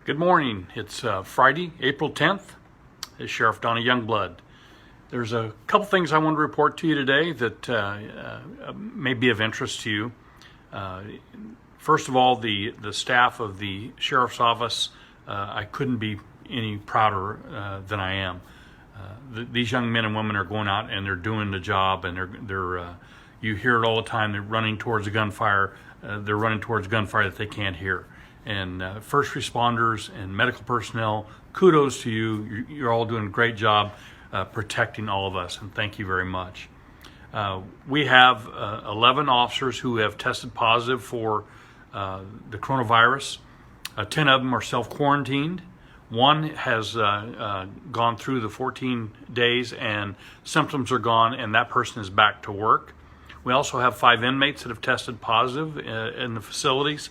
Good morning. It's Friday, April 10th. It's Sheriff Donnie Youngblood. There's a couple things I want to report to you today that may be of interest to you. First of all, the staff of the Sheriff's Office, I couldn't be any prouder than I am. These young men and women are going out and they're doing the job, and they're you hear it all the time. They're running towards a gunfire. They're running towards gunfire that they can't hear. And first responders and medical personnel, kudos to you. You're all doing a great job protecting all of us, and thank you very much. We have 11 officers who have tested positive for the coronavirus. 10 of them are self-quarantined. One has gone through the 14 days and symptoms are gone, and that person is back to work. We also have 5 inmates that have tested positive in the facilities.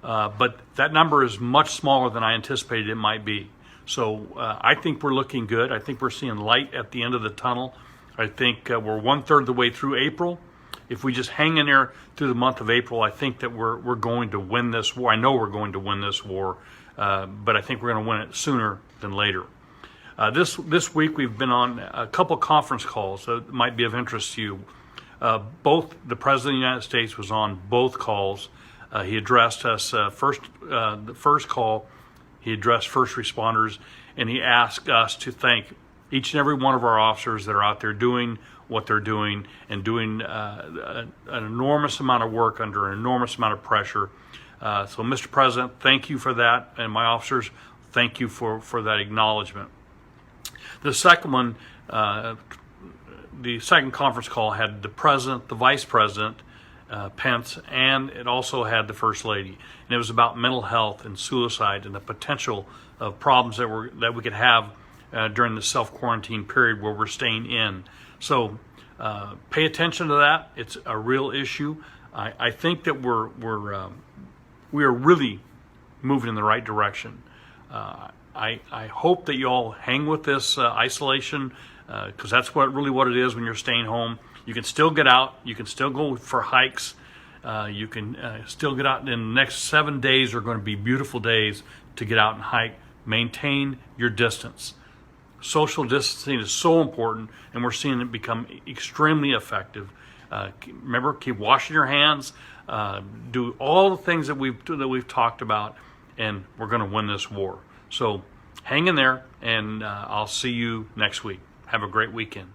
But that number is much smaller than I anticipated it might be. So I think we're looking good. I think we're seeing light at the end of the tunnel. I think we're 1/3 of the way through April. If we just hang in there through the month of April, I think that we're going to win this war. I know we're going to win this war, but I think we're going to win it sooner than later. This week we've been on a couple conference calls that might be of interest to you. Both the President of the United States was on both calls. He addressed us the first call. He addressed first responders, and he asked us to thank each and every one of our officers that are out there doing what they're doing and doing an enormous amount of work under an enormous amount of pressure. So, Mr. President, thank you for that, and my officers, thank you for that acknowledgement. The second one, the second conference call had the President, the Vice President, Pence, and it also had the First Lady, and it was about mental health and suicide and the potential of problems that we could have during the self-quarantine period where we're staying in. So pay attention to that. It's a real issue. I think that we are really moving in the right direction. I hope that you all hang with this isolation, because that's what it is when you're staying home. You can still get out. You can still go for hikes. You can still get out. And the next 7 days are going to be beautiful days to get out and hike. Maintain your distance. Social distancing is so important, and we're seeing it become extremely effective. Remember, keep washing your hands. Do all the things that we've talked about, and we're going to win this war. So hang in there, and I'll see you next week. Have a great weekend.